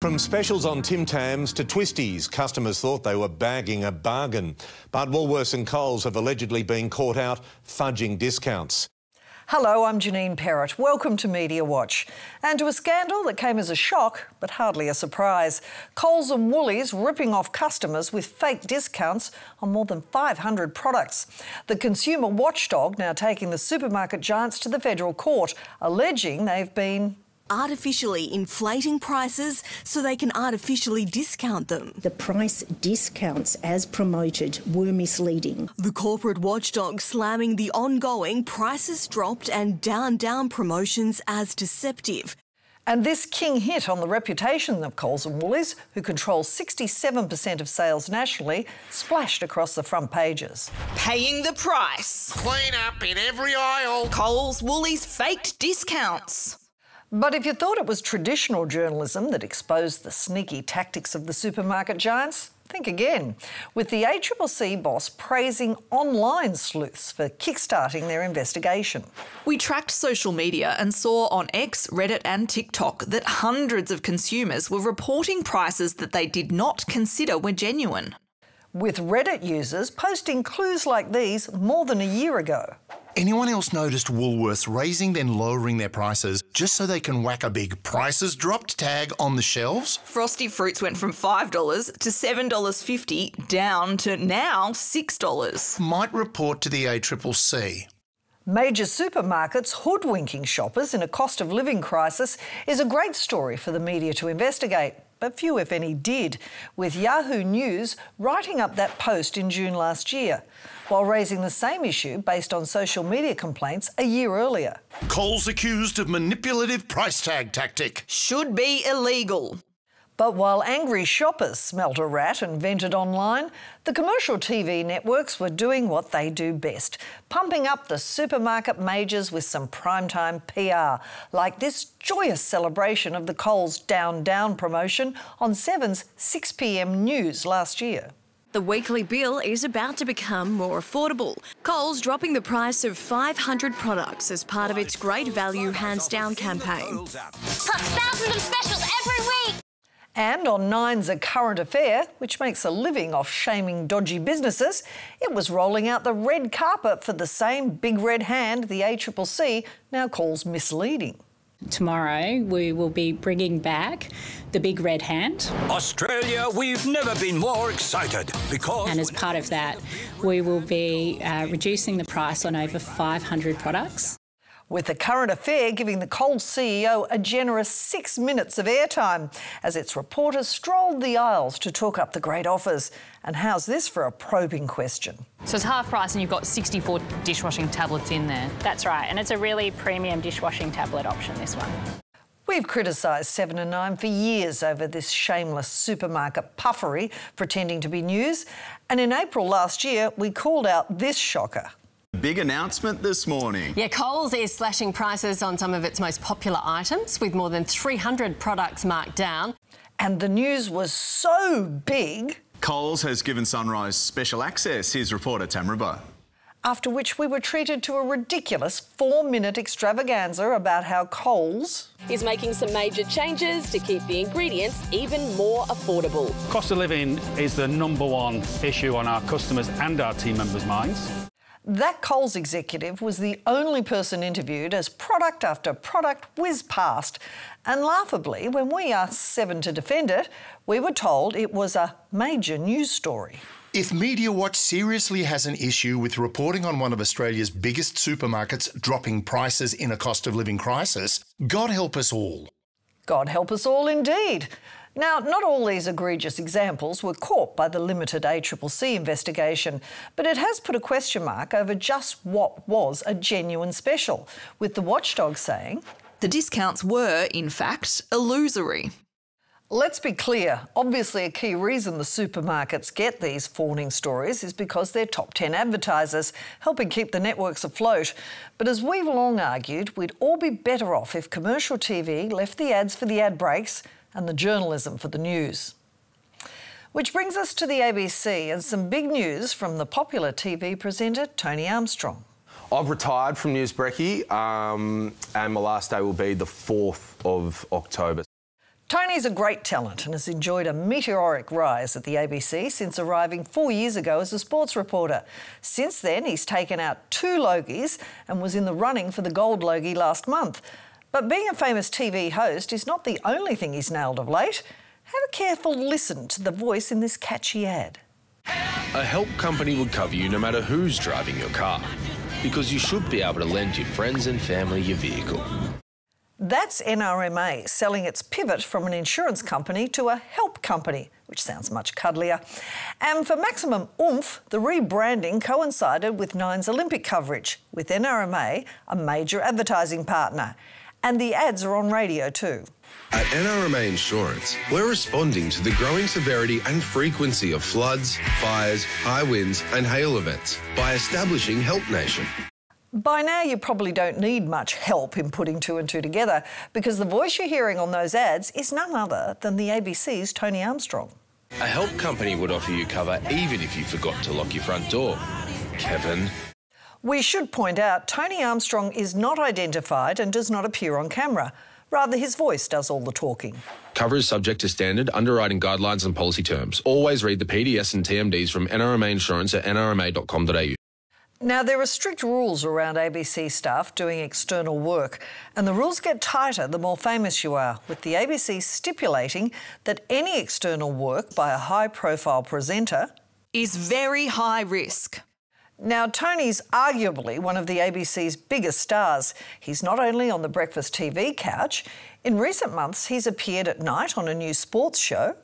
From specials on Tim Tams to Twisties, customers thought they were bagging a bargain. But Woolworths and Coles have allegedly been caught out fudging discounts. Hello, I'm Janine Perrott. Welcome to Media Watch. And to a scandal that came as a shock, but hardly a surprise. Coles and Woolies ripping off customers with fake discounts on more than 500 products. The consumer watchdog now taking the supermarket giants to the federal court, alleging they've been artificially inflating prices so they can artificially discount them. The price discounts as promoted were misleading. The corporate watchdog slamming the ongoing prices dropped and down promotions as deceptive. And this king hit on the reputation of Coles and Woolies, who control 67% of sales nationally, splashed across the front pages. Paying the price. Clean up in every aisle. Coles, Woolies faked discounts. But if you thought it was traditional journalism that exposed the sneaky tactics of the supermarket giants, think again. With the ACCC boss praising online sleuths for kickstarting their investigation. We tracked social media and saw on X, Reddit and TikTok that hundreds of consumers were reporting prices that they did not consider were genuine. With Reddit users posting clues like these more than a year ago. Anyone else noticed Woolworths raising then lowering their prices just so they can whack a big prices dropped tag on the shelves? Frosty fruits went from $5 to $7.50 down to now $6. Might report to the ACCC. Major supermarkets hoodwinking shoppers in a cost of living crisis is a great story for the media to investigate. But few, if any, did, with Yahoo News writing up that post in June last year, while raising the same issue based on social media complaints a year earlier. Coles accused of manipulative price tag tactic. Should be illegal. But while angry shoppers smelt a rat and vented online, the commercial TV networks were doing what they do best, pumping up the supermarket majors with some primetime PR, like this joyous celebration of the Coles Down Down promotion on 7's 6 p.m. news last year. The weekly bill is about to become more affordable. Coles dropping the price of 500 products as part of its Great Value Hands Down campaign. Plus thousands of specials every week. And on Nine's A Current Affair, which makes a living off shaming dodgy businesses, it was rolling out the red carpet for the same big red hand the ACCC now calls misleading. Tomorrow we will be bringing back the big red hand. Australia, we've never been more excited because... And as part of that, we will be reducing the price on over 500 products. With The Current Affair giving the Coles CEO a generous 6 minutes of airtime as its reporters strolled the aisles to talk up the great offers. And how's this for a probing question? So it's half price and you've got 64 dishwashing tablets in there. That's right, and it's a really premium dishwashing tablet option, this one. We've criticised 7 and 9 for years over this shameless supermarket puffery pretending to be news. And in April last year, we called out this shocker. Big announcement this morning. Yeah, Coles is slashing prices on some of its most popular items with more than 300 products marked down. And the news was so big... Coles has given Sunrise special access. Here's reporter Tamraba. After which we were treated to a ridiculous 4-minute extravaganza about how Coles is making some major changes to keep the ingredients even more affordable. Cost of living is the #1 issue on our customers and our team members' minds. That Coles executive was the only person interviewed as product after product whizzed past. And laughably, when we asked 7 to defend it, we were told it was a major news story. If Media Watch seriously has an issue with reporting on one of Australia's biggest supermarkets dropping prices in a cost of living crisis, God help us all. God help us all indeed. Now, not all these egregious examples were caught by the limited ACCC investigation, but it has put a question mark over just what was a genuine special, with the watchdog saying the discounts were, in fact, illusory. Let's be clear, obviously a key reason the supermarkets get these fawning stories is because they're top 10 advertisers, helping keep the networks afloat. But as we've long argued, we'd all be better off if commercial TV left the ads for the ad breaks and the journalism for the news. Which brings us to the ABC and some big news from the popular TV presenter Tony Armstrong. I've retired from News Brekkie and my last day will be the 4th of October. Tony's a great talent and has enjoyed a meteoric rise at the ABC since arriving 4 years ago as a sports reporter. Since then, he's taken out 2 Logies and was in the running for the Gold Logie last month. But being a famous TV host is not the only thing he's nailed of late. Have a careful listen to the voice in this catchy ad. A help company would cover you no matter who's driving your car, because you should be able to lend your friends and family your vehicle. That's NRMA selling its pivot from an insurance company to a help company, which sounds much cuddlier. And for maximum oomph, the rebranding coincided with Nine's Olympic coverage, with NRMA a major advertising partner. And the ads are on radio too. At NRMA Insurance, we're responding to the growing severity and frequency of floods, fires, high winds and hail events by establishing Help Nation. By now, you probably don't need much help in putting 2 and 2 together, because the voice you're hearing on those ads is none other than the ABC's Tony Armstrong. A help company would offer you cover even if you forgot to lock your front door. Kevin. We should point out Tony Armstrong is not identified and does not appear on camera. Rather, his voice does all the talking. Cover is subject to standard underwriting guidelines and policy terms. Always read the PDS and TMDs from NRMA Insurance at nrma.com.au. Now, there are strict rules around ABC staff doing external work, and the rules get tighter the more famous you are, with the ABC stipulating that any external work by a high-profile presenter is very high risk. Now, Tony's arguably one of the ABC's biggest stars. He's not only on the breakfast TV couch. In recent months, he's appeared at night on a new sports show.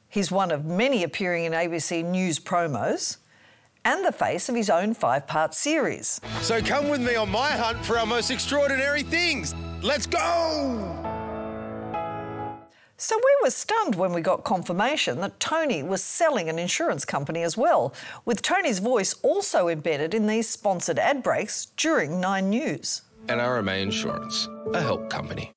He's one of many appearing in ABC News promos, and the face of his own 5-part series. So come with me on my hunt for our most extraordinary things. Let's go! So we were stunned when we got confirmation that Tony was selling an insurance company as well, with Tony's voice also embedded in these sponsored ad breaks during 9 News. NRMA Insurance, a help company.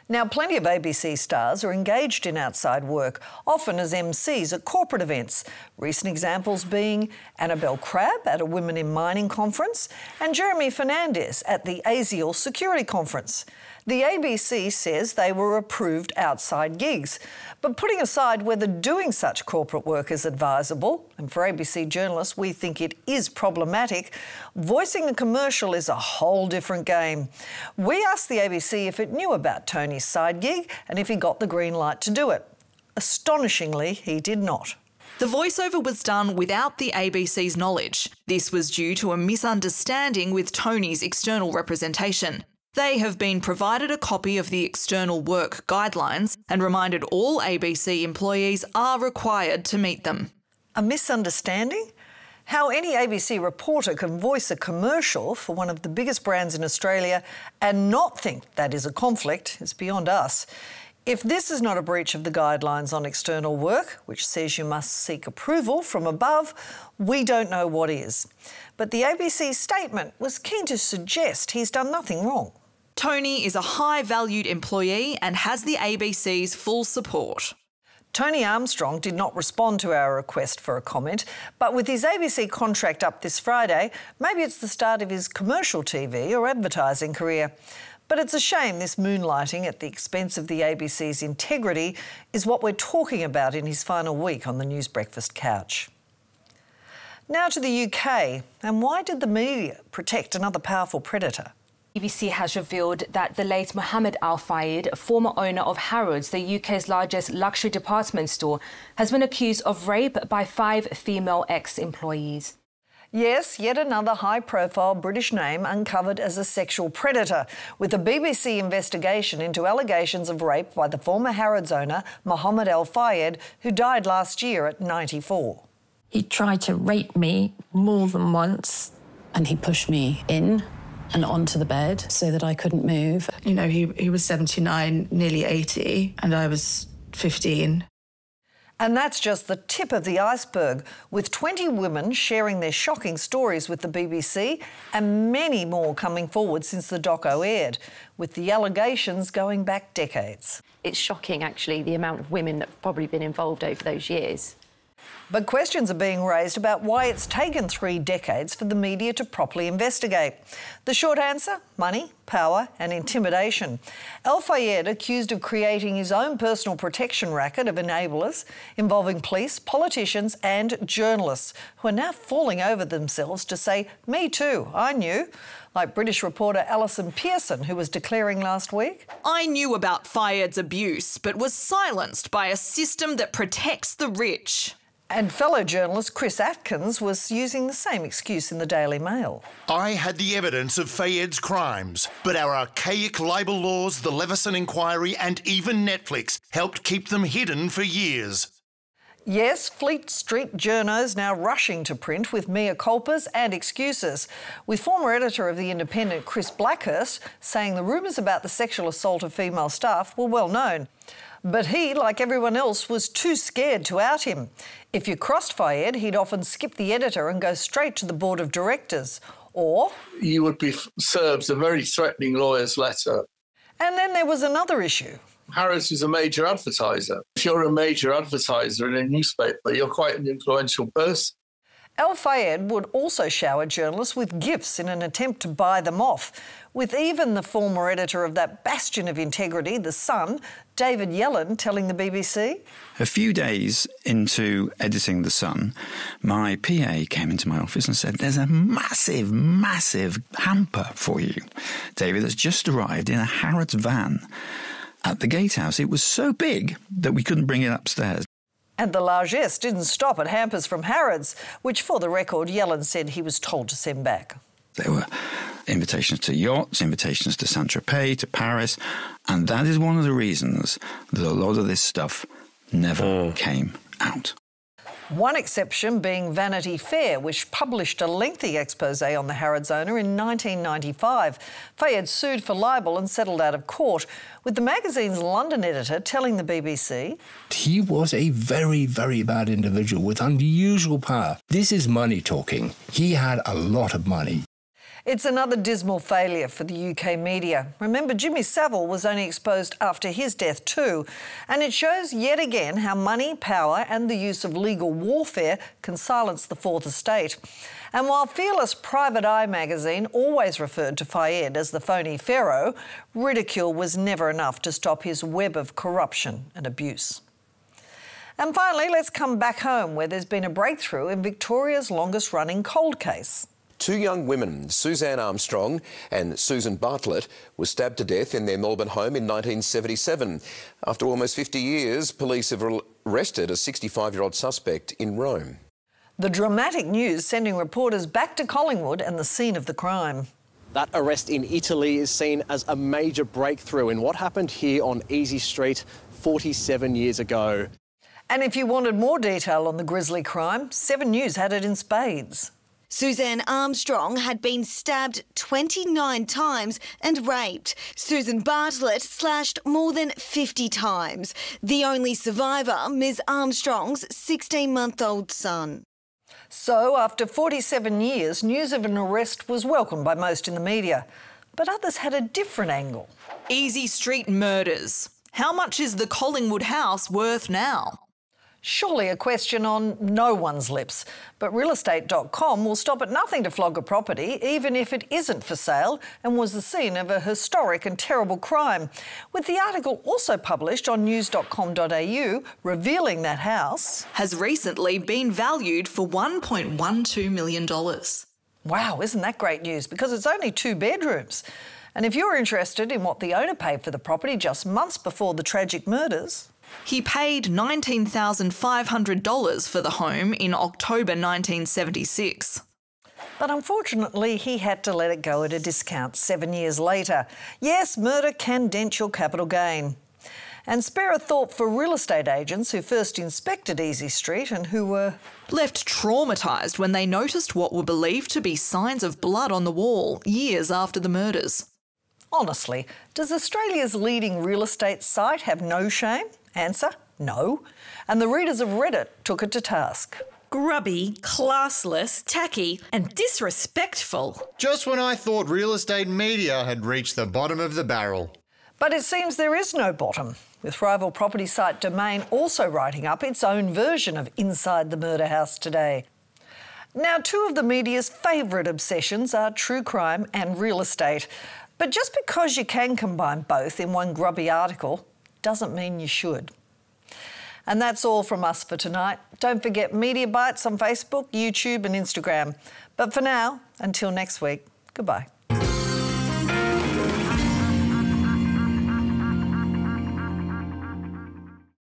Now, plenty of ABC stars are engaged in outside work, often as MCs at corporate events. Recent examples being Annabelle Crabb at a Women in Mining conference and Jeremy Fernandez at the ASIAL Security Conference. The ABC says they were approved outside gigs. But putting aside whether doing such corporate work is advisable, and for ABC journalists we think it is problematic, voicing a commercial is a whole different game. We asked the ABC if it knew about Tony's side gig and if he got the green light to do it. Astonishingly, he did not. The voiceover was done without the ABC's knowledge. This was due to a misunderstanding with Tony's external representation. They have been provided a copy of the external work guidelines and reminded all ABC employees are required to meet them. A misunderstanding? How any ABC reporter can voice a commercial for one of the biggest brands in Australia and not think that is a conflict is beyond us. If this is not a breach of the guidelines on external work, which says you must seek approval from above, we don't know what is. But the ABC's statement was keen to suggest he's done nothing wrong. Tony is a high-valued employee and has the ABC's full support. Tony Armstrong did not respond to our request for a comment, but with his ABC contract up this Friday, maybe it's the start of his commercial TV or advertising career. But it's a shame this moonlighting at the expense of the ABC's integrity is what we're talking about in his final week on the News Breakfast couch. Now to the UK, and why did the media protect another powerful predator? BBC has revealed that the late Mohamed Al Fayed, former owner of Harrods, the UK's largest luxury department store, has been accused of rape by 5 female ex-employees. Yes, yet another high-profile British name uncovered as a sexual predator, with a BBC investigation into allegations of rape by the former Harrods owner, Mohamed Al Fayed, who died last year at 94. He tried to rape me more than once. And he pushed me in and onto the bed so that I couldn't move. You know, he was 79, nearly 80, and I was 15. And that's just the tip of the iceberg, with 20 women sharing their shocking stories with the BBC and many more coming forward since the doco aired, with the allegations going back decades. It's shocking, actually, the amount of women that have probably been involved over those years. But questions are being raised about why it's taken 3 decades for the media to properly investigate. The short answer? Money, power and intimidation. Al Fayed accused of creating his own personal protection racket of enablers involving police, politicians and journalists who are now falling over themselves to say, "Me too, I knew." Like British reporter Alison Pearson, who was declaring last week. "I knew about Fayed's abuse, but was silenced by a system that protects the rich." And fellow journalist Chris Atkins was using the same excuse in the Daily Mail. "I had the evidence of Fayed's crimes, but our archaic libel laws, the Leveson inquiry and even Netflix helped keep them hidden for years." Yes, Fleet Street journos now rushing to print with mea culpas and excuses, with former editor of The Independent Chris Blackhurst saying the rumours about the sexual assault of female staff were well known. But he, like everyone else, was too scared to out him. If you crossed Fayed, he'd often skip the editor and go straight to the board of directors. Or you would be served a very threatening lawyer's letter. And then there was another issue. Harrods is a major advertiser. If you're a major advertiser in a newspaper, you're quite an influential person. Al Fayed would also shower journalists with gifts in an attempt to buy them off, with even the former editor of that bastion of integrity, The Sun, David Yellen, telling the BBC. A few days into editing The Sun, my PA came into my office and said, "There's a massive, massive hamper for you, David, that's just arrived in a Harrods van at the gatehouse. It was so big that we couldn't bring it upstairs." And the largesse didn't stop at hampers from Harrods, which, for the record, Yellen said he was told to send back. There were invitations to yachts, invitations to Saint-Tropez, to Paris, and that is one of the reasons that a lot of this stuff never came out. One exception being Vanity Fair, which published a lengthy exposé on the Harrods owner in 1995. Fayed sued for libel and settled out of court, with the magazine's London editor telling the BBC, "He was a very, very bad individual with unusual power. This is money talking. He had a lot of money." It's another dismal failure for the UK media. Remember, Jimmy Savile was only exposed after his death too, and it shows yet again how money, power and the use of legal warfare can silence the Fourth Estate. And while fearless Private Eye magazine always referred to Fayed as the phony pharaoh, ridicule was never enough to stop his web of corruption and abuse. And finally, let's come back home, where there's been a breakthrough in Victoria's longest-running cold case. Two young women, Suzanne Armstrong and Susan Bartlett, were stabbed to death in their Melbourne home in 1977. After almost 50 years, police have arrested a 65-year-old suspect in Rome. The dramatic news sending reporters back to Collingwood and the scene of the crime. That arrest in Italy is seen as a major breakthrough in what happened here on Easey Street 47 years ago. And if you wanted more detail on the grisly crime, 7 News had it in spades. Suzanne Armstrong had been stabbed 29 times and raped. Susan Bartlett slashed more than 50 times. The only survivor, Ms Armstrong's 16-month-old son. So, after 47 years, news of an arrest was welcomed by most in the media. But others had a different angle. Easey Street murders. How much is the Collingwood house worth now? Surely a question on no one's lips. But realestate.com will stop at nothing to flog a property, even if it isn't for sale and was the scene of a historic and terrible crime. With the article also published on news.com.au revealing that house has recently been valued for $1.12 million. Wow, isn't that great news? Because it's only 2 bedrooms. And if you're interested in what the owner paid for the property just months before the tragic murders, he paid $19,500 for the home in October 1976. But unfortunately, he had to let it go at a discount 7 years later. Yes, murder can dent your capital gain. And spare a thought for real estate agents who first inspected Easey Street and who were left traumatised when they noticed what were believed to be signs of blood on the wall years after the murders. Honestly, does Australia's leading real estate site have no shame? Answer, no. And the readers of Reddit took it to task. Grubby, classless, tacky and disrespectful. Just when I thought real estate media had reached the bottom of the barrel. But it seems there is no bottom, with rival property site Domain also writing up its own version of Inside the Murder House today. Now, 2 of the media's favourite obsessions are true crime and real estate. But just because you can combine both in one grubby article doesn't mean you should. And that's all from us for tonight. Don't forget Media Bites on Facebook, YouTube and Instagram. But for now, until next week, goodbye.